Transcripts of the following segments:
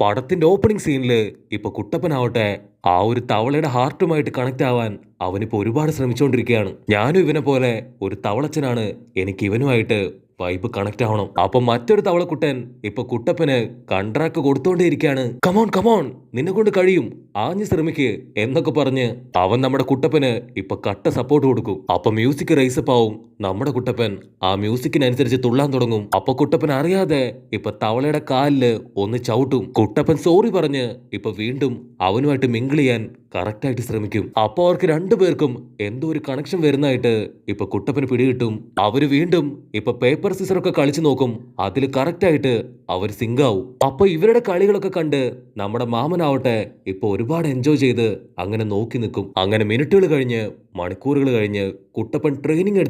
പടത്തിന്റെ ഓപ്പണിംഗ് സീനില് ഇപ്പൊ കുട്ടപ്പനാവട്ടെ ആ ഒരു തവളയുടെ ഹാർട്ടുമായിട്ട് കണക്ട് ആവാൻ അവനിപ്പോ ഒരുപാട് ശ്രമിച്ചുകൊണ്ടിരിക്കുകയാണ്. ഞാനും ഇവനെ പോലെ ഒരു തവളച്ചനാണ്. എനിക്ക് ഇവനുമായിട്ട് വൈബ് കണക്ട് ആവണം. അപ്പൊ മറ്റൊരു തവളക്കുട്ടൻ ഇപ്പൊ കുട്ടപ്പന് കൺട്രാക്ട് കൊടുത്തോണ്ടേയിരിക്കാണ്. കമോൺ കമോൺ, നിന്നെ കൊണ്ട് കഴിയും, ആഞ്ഞു ശ്രമിക്ക് എന്നൊക്കെ പറഞ്ഞ് അവൻ നമ്മുടെ കുട്ടപ്പന് ഇപ്പൊ കട്ട സപ്പോർട്ട് കൊടുക്കും. അപ്പൊ മ്യൂസിക് റൈസപ്പ് ആവും. നമ്മുടെ കുട്ടപ്പൻ ആ മ്യൂസിക്കിനനുസരിച്ച് തുള്ളാൻ തുടങ്ങും. അപ്പൊ കുട്ടപ്പൻ അറിയാതെ ഇപ്പൊ തവളയുടെ കാലില് ഒന്ന് ചവിട്ടും. കുട്ടപ്പൻ സോറി പറഞ്ഞ് ഇപ്പൊ വീണ്ടും അവനുമായിട്ട് മിങ്കിൾ ചെയ്യാൻ കറക്റ്റ് ആയിട്ട് ശ്രമിക്കും. അപ്പൊ അവർക്ക് രണ്ടുപേർക്കും എന്തോ ഒരു കണക്ഷൻ വരുന്നതായിട്ട് ഇപ്പൊ കുട്ടപ്പന് പിടികിട്ടും. അവര് വീണ്ടും ഇപ്പൊ പേപ്പർ സിസറൊക്കെ കളിച്ചു നോക്കും. അതിൽ കറക്റ്റ് ആയിട്ട് അവർ സിങ്ക് ആവും. അപ്പൊ ഇവരുടെ കളികളൊക്കെ കണ്ട് നമ്മുടെ മാമനാവട്ടെ ഇപ്പൊ ഒരുപാട് എൻജോയ് ചെയ്ത് അങ്ങനെ നോക്കി നിൽക്കും. അങ്ങനെ മിനിറ്റുകൾ കഴിഞ്ഞ് മണിക്കൂറുകൾ കഴിഞ്ഞ് കുട്ടപ്പൻ ട്രെയിനിങ്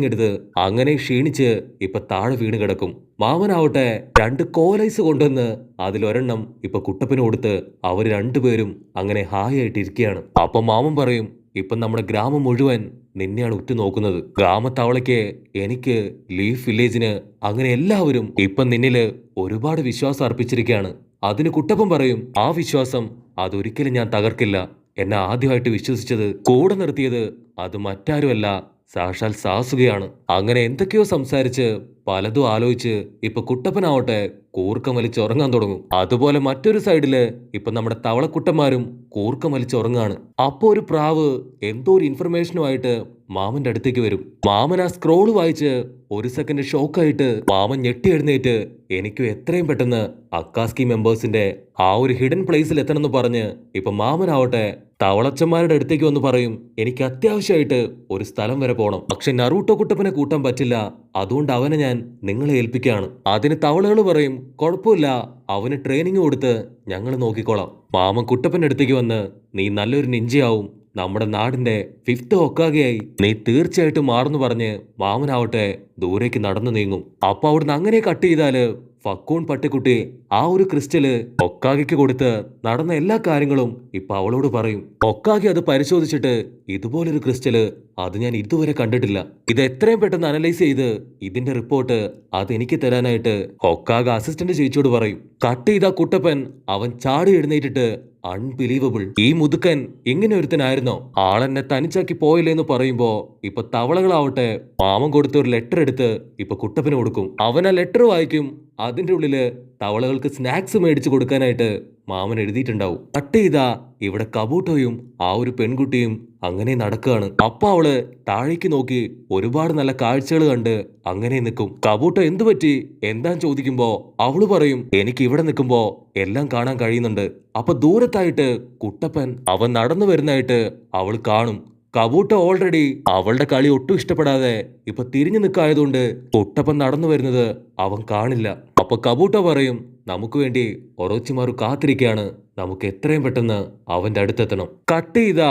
എടുത്ത് അങ്ങനെ ക്ഷീണിച്ച് ഇപ്പൊ താഴെ വീണ് കിടക്കും. മാമനാവട്ടെ 2 കോലൈസ് കൊണ്ടുവന്ന് അതിലൊരെണ്ണം ഇപ്പൊ കുട്ടപ്പന് കൊടുത്ത് അവര് രണ്ടുപേരും അങ്ങനെ ഹായ് ആയിട്ട് ഇരിക്കുകയാണ്. അപ്പൊ മാമൻ പറയും, ഇപ്പൊ നമ്മുടെ ഗ്രാമം മുഴുവൻ നിന്നെയാണ് ഉറ്റുനോക്കുന്നത്. ഗ്രാമത്തവളയ്ക്ക്, എനിക്ക്, ലീഫ് വില്ലേജിന്, അങ്ങനെ എല്ലാവരും ഇപ്പൊ നിന്നില് ഒരുപാട് വിശ്വാസം അർപ്പിച്ചിരിക്കുകയാണ്. അതിന് കുട്ടപ്പൻ പറയും, ആ വിശ്വാസം അതൊരിക്കലും ഞാൻ തകർക്കില്ല. എന്നെ ആദ്യമായിട്ട് വിശ്വസിച്ചത്, കൂടെ നിർത്തിയത് അത് മറ്റാരുമല്ല, സാക്ഷാൽ സാസുകയാണ്. അങ്ങനെ എന്തൊക്കെയോ സംസാരിച്ച് പലതും ആലോചിച്ച് ഇപ്പൊ കുട്ടപ്പനാവട്ടെ കൂർക്കം വലിച്ചുറങ്ങാൻ തുടങ്ങും. അതുപോലെ മറ്റൊരു സൈഡില് ഇപ്പൊ നമ്മുടെ തവളക്കുട്ടന്മാരും കൂർക്കം വലിച്ചുറങ്ങാണ്. അപ്പൊ ഒരു പ്രാവ് എന്തോ ഒരു ഇൻഫർമേഷനുമായിട്ട് മാമന്റെ അടുത്തേക്ക് വരും. മാമൻ ആ സ്ക്രോള് വായിച്ച് ഒരു സെക്കൻഡ് ഷോക്കായിട്ട് മാമൻ ഞെട്ടി എഴുന്നേറ്റ് എനിക്കും എത്രയും പെട്ടെന്ന് അക്കാസ്കി മെമ്പേഴ്സിന്റെ ആ ഒരു ഹിഡൻ പ്ലേസിൽ എത്തണമെന്ന് പറഞ്ഞ് ഇപ്പൊ മാമനാവട്ടെ തവളച്ചന്മാരുടെ അടുത്തേക്ക് വന്ന് പറയും, എനിക്ക് അത്യാവശ്യമായിട്ട് ഒരു സ്ഥലം വരെ പോണം. പക്ഷെ നറൂട്ടോ കുട്ടപ്പനെ കൂട്ടാൻ പറ്റില്ല, അതുകൊണ്ട് അവനെ ഞാൻ നിങ്ങളെ ഏൽപ്പിക്കുകയാണ്. അതിന് തവളകൾ പറയും, കുഴപ്പമില്ല, അവന് ട്രെയിനിങ് കൊടുത്ത് ഞങ്ങൾ നോക്കിക്കോളാം. മാമൻ കുട്ടപ്പന്റെ അടുത്തേക്ക് വന്ന്, നീ നല്ലൊരു നിഞ്ചയാവും, നമ്മുടെ നാടിന്റെ 5th ഹൊക്കാഗെയായി നീ തീർച്ചയായിട്ടും മാറുന്നു പറഞ്ഞ് മാമനാവട്ടെ ദൂരേക്ക് നടന്നു നീങ്ങും. അപ്പൊ അവിടുന്ന് അങ്ങനെ കട്ട് ചെയ്താല് ഫക്കൂൺ പട്ടിക്കുട്ടി ആ ഒരു ക്രിസ്റ്റല് ഒക്കാഗയ്ക്ക് കൊടുത്ത് നടന്ന എല്ലാ കാര്യങ്ങളും ഇപ്പൊ അവളോട് പറയും. ഒക്കാഗെ അത് പരിശോധിച്ചിട്ട്, ഇതുപോലൊരു ക്രിസ്റ്റല് അത് ഞാൻ ഇതുവരെ കണ്ടിട്ടില്ല, ഇത് എത്രയും പെട്ടെന്ന് അനലൈസ് ചെയ്ത് ഇതിന്റെ റിപ്പോർട്ട് അത് എനിക്ക് തരാനായിട്ട് ഒക്കാഗ അസിസ്റ്റന്റ് ചേച്ചിയോട് പറയും. കട്ട് ചെയ്ത കുട്ടപ്പൻ അവൻ ചാടി എഴുന്നേറ്റിട്ട്, അൺബിലീവബിൾ, ഈ മുതുക്കൻ ഇങ്ങനെ ഒരുത്തനായിരുന്നോ, ആളെന്നെ തനിച്ചാക്കി പോയില്ലേ എന്ന് പറയുമ്പോ ഇപ്പൊ തവളകളാവട്ടെ മാമൻ കൊടുത്ത ഒരു ലെറ്റർ എടുത്ത് ഇപ്പൊ കുട്ടപ്പന് കൊടുക്കും. അവൻ ആ ലെറ്റർ വായിക്കും. അതിന്റെ ഉള്ളില് തവളകൾക്ക് സ്നാക്സ് മേടിച്ചു കൊടുക്കാനായിട്ട് മാമൻ എഴുതിയിട്ടുണ്ടാവും. കട്ട് ചെയ്താ ഇവിടെ കബൂട്ടോയും ആ ഒരു പെൺകുട്ടിയും അങ്ങനെ നടക്കുകയാണ്. അപ്പൊ അവള് താഴേക്ക് നോക്കി ഒരുപാട് നല്ല കാഴ്ചകൾ കണ്ട് അങ്ങനെ നിൽക്കും. കബൂട്ടോ എന്തു പറ്റി എന്താന്ന് ചോദിക്കുമ്പോ അവള് പറയും, എനിക്ക് ഇവിടെ നിൽക്കുമ്പോ എല്ലാം കാണാൻ കഴിയുന്നുണ്ട്. അപ്പൊ ദൂരത്തായിട്ട് കുട്ടപ്പൻ അവൻ നടന്നു വരുന്നതായിട്ട് അവൾ കാണും. കബൂട്ടോ ഓൾറെഡി അവളുടെ കളി ഒട്ടും ഇഷ്ടപ്പെടാതെ ഇപ്പൊ തിരിഞ്ഞു നിൽക്കായതുകൊണ്ട് കുട്ടപ്പൻ നടന്നു വരുന്നത് അവൻ കാണില്ല. അപ്പൊ കബൂട്ടോ പറയും, നമുക്ക് വേണ്ടി ഒറോച്ചിമാറു കാത്തിരിക്കുകയാണ്, നമുക്ക് എത്രയും പെട്ടെന്ന് അവന്റെ അടുത്തെത്തണം. കട്ട് ചെയ്ത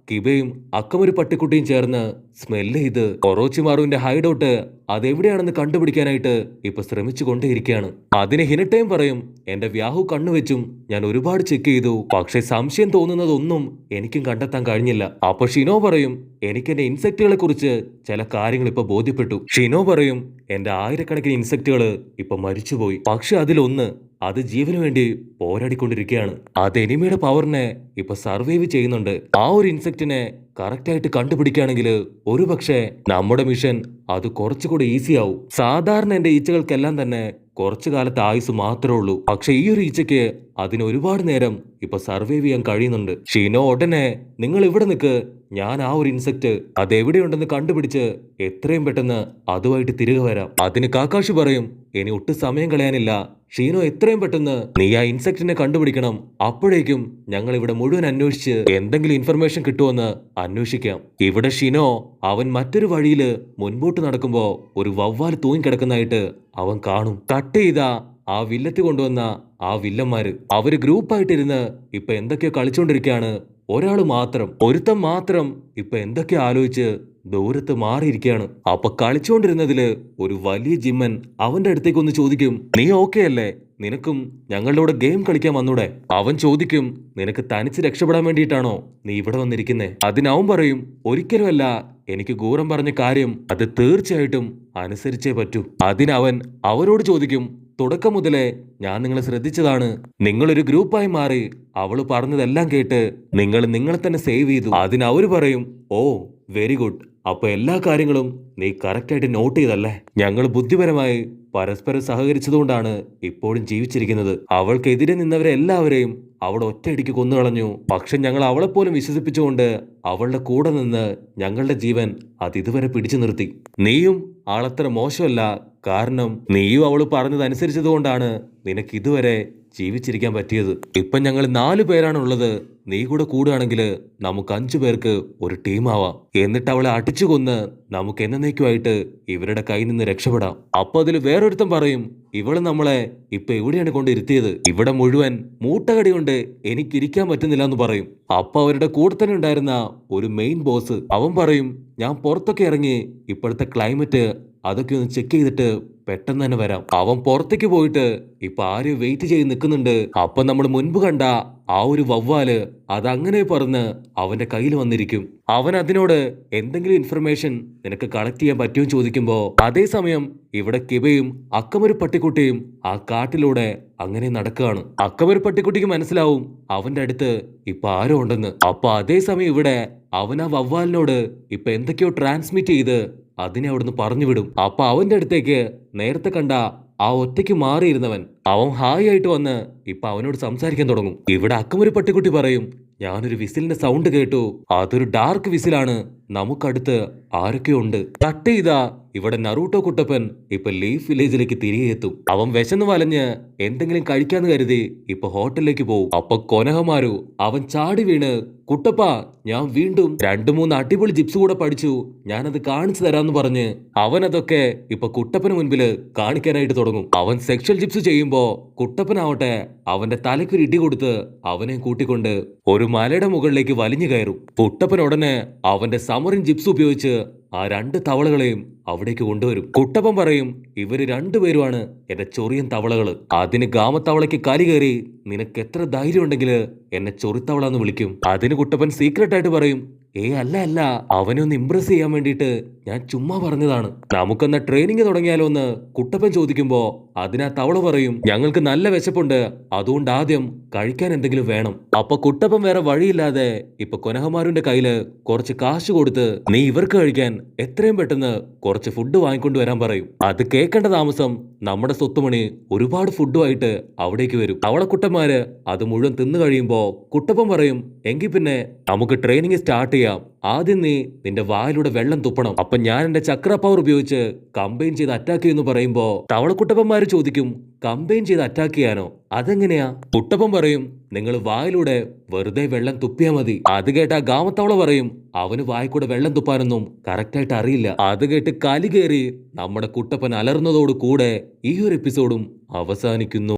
കിബയും അക്കമൊരു പട്ടിക്കുട്ടിയും ചേർന്ന് സ്മെല്ല് ചെയ്ത് ഒറോച്ചിമാറുവിന്റെ ഹൈഡൌട്ട് അതെവിടെയാണെന്ന് കണ്ടുപിടിക്കാനായിട്ട് ഇപ്പൊ ശ്രമിച്ചു കൊണ്ടേയിരിക്കുകയാണ്. അതിന് ഹിനട്ടയും പറയും, എന്റെ വ്യാഹു കണ്ണുവെച്ചും ഞാൻ ഒരുപാട് ചെക്ക് ചെയ്തു, പക്ഷെ സംശയം തോന്നുന്നതൊന്നും എനിക്കും കണ്ടെത്താൻ കഴിഞ്ഞില്ല. അപ്പൊ ഷിനോ പറയും, എനിക്ക് എന്റെ ഇൻസെക്റ്റുകളെ കുറിച്ച് ചില കാര്യങ്ങൾ ഇപ്പൊ ബോധ്യപ്പെട്ടു. ഷിനോ പറയും, എന്റെ ആയിരക്കണക്കിന് ഇൻസെക്റ്റുകൾ ഇപ്പൊ മരിച്ചുപോയി, പക്ഷെ അതിലൊന്ന് അത് ജീവന് വേണ്ടി പോരാടിക്കൊണ്ടിരിക്കുകയാണ്. അത് എനിമിയുടെ പവറിനെ ഇപ്പൊ സർവൈവ് ചെയ്യുന്നുണ്ട്. ആ ഒരു ഇൻസെക്റ്റിനെ കറക്റ്റ് ആയിട്ട് കണ്ടുപിടിക്കുകയാണെങ്കിൽ ഒരുപക്ഷെ നമ്മുടെ മിഷൻ അത് കുറച്ചുകൂടി ഈസി ആവും. സാധാരണ എന്റെ ഈച്ചകൾക്കെല്ലാം തന്നെ കുറച്ചു കാലത്തെ ആയുസ് മാത്രമേ ഉള്ളൂ, പക്ഷെ ഈ ഒരു ഈച്ചയ്ക്ക് അതിന് ഒരുപാട് നേരം ഇപ്പൊ സർവൈവ് ചെയ്യാൻ കഴിയുന്നുണ്ട്. ഷീനോ ഉടനെ, നിങ്ങൾ ഇവിടെ നിൽക്ക്, ഞാൻ ആ ഒരു ഇൻസെക്ട് അതെവിടെയുണ്ടെന്ന് കണ്ടുപിടിച്ച് എത്രയും പെട്ടെന്ന് അതുമായിട്ട് തിരികെ വരാം. അതിന് കാക്കാഷി പറയും, ഇനി ഒട്ടും സമയം കളയാനില്ല ഷീനോ, എത്രയും പെട്ടെന്ന് നീ ആ ഇൻസെക്റ്റിനെ കണ്ടുപിടിക്കണം. അപ്പോഴേക്കും ഞങ്ങൾ ഇവിടെ മുഴുവൻ അന്വേഷിച്ച് എന്തെങ്കിലും ഇൻഫർമേഷൻ കിട്ടുമെന്ന് അന്വേഷിക്കാം. ഇവിടെ ഷിനോ അവൻ മറ്റൊരു വഴിയില് മുൻപോട്ട് നടക്കുമ്പോ ഒരു വവ്വാൽ തൂങ്ങിക്കിടക്കുന്നതായിട്ട് അവൻ കാണും. കട്ട് ചെയ്ത ആ വില്ലത്തി കൊണ്ടുവന്ന ആ വില്ലന്മാര് അവര് ഗ്രൂപ്പായിട്ടിരുന്ന് ഇപ്പൊ എന്തൊക്കെയോ കളിച്ചോണ്ടിരിക്കുകയാണ്. ഒരുത്തൻ മാത്രം ഇപ്പൊ എന്തൊക്കെയോ ആലോചിച്ച് ദൂരത്ത് മാറിയിരിക്കുകയാണ്. അപ്പൊ കളിച്ചോണ്ടിരുന്നതില് ഒരു വലിയ ജിമ്മൻ അവന്റെ അടുത്തേക്ക് ഒന്ന് ചോദിക്കും, നീ ഓക്കെ അല്ലേ, നിനക്കും ഞങ്ങളുടെ കൂടെ ഗെയിം കളിക്കാൻ വന്നൂടെ? അവൻ ചോദിക്കും, നിനക്ക് തനിച്ച് രക്ഷപ്പെടാൻ വേണ്ടിയിട്ടാണോ നീ ഇവിടെ വന്നിരിക്കുന്നേ? അതിനവൻ പറയും, ഒരിക്കലുമല്ല, എനിക്ക് ഗൂറം പറഞ്ഞ കാര്യം അത് തീർച്ചയായിട്ടും അനുസരിച്ചേ പറ്റൂ. അതിനവൻ അവരോട് ചോദിക്കും, തുടക്കം മുതലേ ഞാൻ നിങ്ങളെ ശ്രദ്ധിച്ചതാണ്. നിങ്ങളൊരു ഗ്രൂപ്പായി മാറി അവള് പറഞ്ഞതെല്ലാം കേട്ട് നിങ്ങൾ നിങ്ങളെ തന്നെ സേവ് ചെയ്തു. അതിന് അവര് പറയും, ഓ വെരി ഗുഡ്, അപ്പൊ എല്ലാ കാര്യങ്ങളും നീ കറക്റ്റായിട്ട് നോട്ട് ചെയ്തല്ലേ. ഞങ്ങൾ ബുദ്ധിപരമായി പരസ്പരം സഹകരിച്ചതുകൊണ്ടാണ് ഇപ്പോഴും ജീവിച്ചിരിക്കുന്നത്. അവൾക്കെതിരെ നിന്നവരെ എല്ലാവരെയും അവൾ ഒറ്റയടിക്ക് കൊന്നുകളഞ്ഞു. പക്ഷെ ഞങ്ങൾ അവളെപ്പോലും വിശ്വസിപ്പിച്ചുകൊണ്ട് അവളുടെ കൂടെ നിന്ന് ഞങ്ങളുടെ ജീവൻ അതിതുവരെ പിടിച്ചു നിർത്തി. നീയും ആളത്ര മോശമല്ല, കാരണം നീയും അവള് പറഞ്ഞതനുസരിച്ചതുകൊണ്ടാണ് നിനക്ക് ഇതുവരെ ജീവിച്ചിരിക്കാൻ പറ്റിയത്. ഇപ്പം ഞങ്ങൾ 4 പേരാണുള്ളത്. നീ കൂടെ കൂടുകയാണെങ്കിൽ നമുക്ക് 5 പേർക്ക് ഒരു ടീമാവാം. എന്നിട്ട് അവളെ അടിച്ചു കൊന്ന് നമുക്ക് എന്നേക്കുമായിട്ട് ഇവരുടെ കയ്യിൽ നിന്ന് രക്ഷപ്പെടാം. അപ്പൊ അതിൽ വേറൊരുത്തൻ പറയും, ഇവള് നമ്മളെ ഇപ്പൊ എവിടെയാണ് കൊണ്ടിരുത്തിയത്? ഇവിടെ മുഴുവൻ മൂട്ടകടി കൊണ്ട് എനിക്കിരിക്കാൻ പറ്റുന്നില്ല എന്ന് പറയും. അപ്പൊ അവരുടെ കൂടെ തന്നെ ഉണ്ടായിരുന്ന ഒരു മെയിൻ ബോസ് അവൻ പറയും, ഞാൻ പുറത്തൊക്കെ ഇറങ്ങി ഇപ്പോഴത്തെ ക്ലൈമറ്റ് അതൊക്കെ ഒന്ന് ചെക്ക് ചെയ്തിട്ട് പെട്ടെന്ന് തന്നെ വരാം. അവൻ പുറത്തേക്ക് പോയിട്ട് ഇപ്പൊ ആരും വെയിറ്റ് ചെയ്ത് നിൽക്കുന്നുണ്ട്. അപ്പൊ നമ്മൾ മുൻപ് കണ്ട ആ ഒരു വവ്വാല് അതങ്ങനെ പറഞ്ഞ് അവന്റെ കയ്യിൽ വന്നിരിക്കും. അവൻ അതിനോട് എന്തെങ്കിലും ഇൻഫർമേഷൻ നിനക്ക് കളക്ട് ചെയ്യാൻ പറ്റുമോ ചോദിക്കുമ്പോ, അതേസമയം ഇവിടെ കിബയും അക്കമൊരു പട്ടിക്കുട്ടിയും ആ കാട്ടിലൂടെ അങ്ങനെ നടക്കുകയാണ്. അക്കമൊരു പട്ടിക്കുട്ടിക്ക് മനസ്സിലാവും അവന്റെ അടുത്ത് ഇപ്പൊ ആരോ ഉണ്ടെന്ന്. അപ്പൊ അതേസമയം ഇവിടെ അവൻ ആ വവ്വാലിനോട് ഇപ്പൊ എന്തൊക്കെയോ ട്രാൻസ്മിറ്റ് ചെയ്ത് അതിനെ അവിടുന്ന് പറഞ്ഞു വിടും. അപ്പൊ അവന്റെ അടുത്തേക്ക് നേരത്തെ കണ്ട ആ ഒറ്റയ്ക്ക് മാറിയിരുന്നവൻ അവൻ ഹായ് ആയിട്ട് വന്ന് ഇപ്പൊ അവനോട് സംസാരിക്കാൻ തുടങ്ങും. ഇവിടെ അക്കമൊരു പട്ടിക്കുട്ടി പറയും, ഞാനൊരു വിസിലിന്റെ സൗണ്ട് കേട്ടു, അതൊരു ഡാർക്ക് വിസിലാണ്, നമുക്കടുത്ത് ആരൊക്കെയോ ഉണ്ട്. കട്ട് ചെയ്താ ഇവിടെ നറൂട്ടോ കുട്ടപ്പൻ ഇപ്പൊ ലീഫ് വില്ലേജിലേക്ക് തിരികെ എത്തും. അവൻ വിശന്ന് വലഞ്ഞ് എന്തെങ്കിലും കഴിക്കാന്ന് കരുതി ഇപ്പൊ ഹോട്ടലിലേക്ക് പോകും. അപ്പൊ കൊനഹമാരു അവൻ ചാടി വീണ്, കുട്ടപ്പ ഞാൻ വീണ്ടും 2-3 അടിപൊളി ജിപ്സ് കൂടെ പഠിച്ചു, ഞാനത് കാണിച്ചു തരാന്ന് പറഞ്ഞ് അവൻ അതൊക്കെ ഇപ്പൊ കുട്ടപ്പന് മുൻപില് കാണിക്കാനായിട്ട് തുടങ്ങും. അവൻ സെക്ഷൽ ജിപ്സ് ചെയ്യുമ്പോ കുട്ടപ്പനാവട്ടെ അവന്റെ തലയ്ക്കൊരു ഇടി കൊടുത്ത് അവനെ കൂട്ടിക്കൊണ്ട് ഒരു മലയുടെ മുകളിലേക്ക് വലിഞ്ഞു കയറും. കുട്ടപ്പൻ ഉടനെ അവന്റെ സമറിൻ ജിപ്സ് ഉപയോഗിച്ച് ആ 2 തവളകളെയും അവിടേക്ക് കൊണ്ടുവരും. കുട്ടപ്പൻ പറയും, ഇവര് 2 പേരുമാണ് എന്റെ ചൊറിയൻ തവളകള്. അതിന് ഗാമത്തവളയ്ക്ക് കലി കയറി നിനക്ക് എത്ര ധൈര്യം ഉണ്ടെങ്കിൽ എന്നെ ചൊറിത്തവള എന്ന് വിളിക്കും. അതിന് കുട്ടപ്പൻ സീക്രട്ട് ആയിട്ട് പറയും, അല്ല, അവനെ ഒന്ന് ഇംപ്രസ് ചെയ്യാൻ വേണ്ടിയിട്ട് ഞാൻ ചുമ്മാ പറഞ്ഞതാണ്. നമുക്കെന്ന ട്രെയിനിങ് തുടങ്ങിയാലോ എന്ന് കുട്ടപ്പൻ ചോദിക്കുമ്പോ അതിനാ തവള പറയും, ഞങ്ങൾക്ക് നല്ല വിശപ്പുണ്ട്, അതുകൊണ്ട് ആദ്യം കഴിക്കാൻ എന്തെങ്കിലും വേണം. അപ്പൊ കുട്ടപ്പൻ വേറെ വഴിയില്ലാതെ ഇപ്പൊ കൊനഹമാരുന്റെ കയ്യില് കുറച്ച് കാശ് കൊടുത്ത് നീ ഇവർക്ക് കഴിക്കാൻ എത്രയും പെട്ടെന്ന് കുറച്ച് ഫുഡ് വാങ്ങിക്കൊണ്ട് വരാൻ പറയും. അത് കേൾക്കേണ്ട താമസം നമ്മുടെ സ്വത്തുമണി ഒരുപാട് ഫുഡുമായിട്ട് അവിടേക്ക് വരും. തവളക്കുട്ടന്മാര് അത് മുഴുവൻ തിന്നു കഴിയുമ്പോ കുട്ടപ്പൻ പറയും, എങ്കിൽ പിന്നെ നമുക്ക് ട്രെയിനിങ് സ്റ്റാർട്ട് ചെയ്യാം. ആദ്യം നീ നിന്റെ വായിലൂടെ വെള്ളം തുപ്പണം. അപ്പൊ ഞാൻ എന്റെ ചക്ര പവർ ഉപയോഗിച്ച് കമ്പൈൻ ചെയ്ത് അറ്റാക്ക് ചെയ്യുന്നു പറയുമ്പോ തവളക്കുട്ടപ്പന്മാര് ചോദിക്കും, കമ്പൈൻ ചെയ്ത് അറ്റാക്ക് ചെയ്യാനോ? അതെങ്ങനെയാ? കുട്ടപ്പൻ പറയും, നിങ്ങൾ വായിലൂടെ വെറുതെ വെള്ളം തുപ്പിയാ മതി. അത് കേട്ട ഗാമത്തവള പറയും, അവന് വായിക്കൂടെ വെള്ളം തുപ്പാനൊന്നും കറക്റ്റായിട്ട് അറിയില്ല. അത് കേട്ട് കലി കയറി നമ്മുടെ കുട്ടപ്പൻ അലർന്നതോടു കൂടെ ഈ ഒരു എപ്പിസോഡും അവസാനിക്കുന്നു.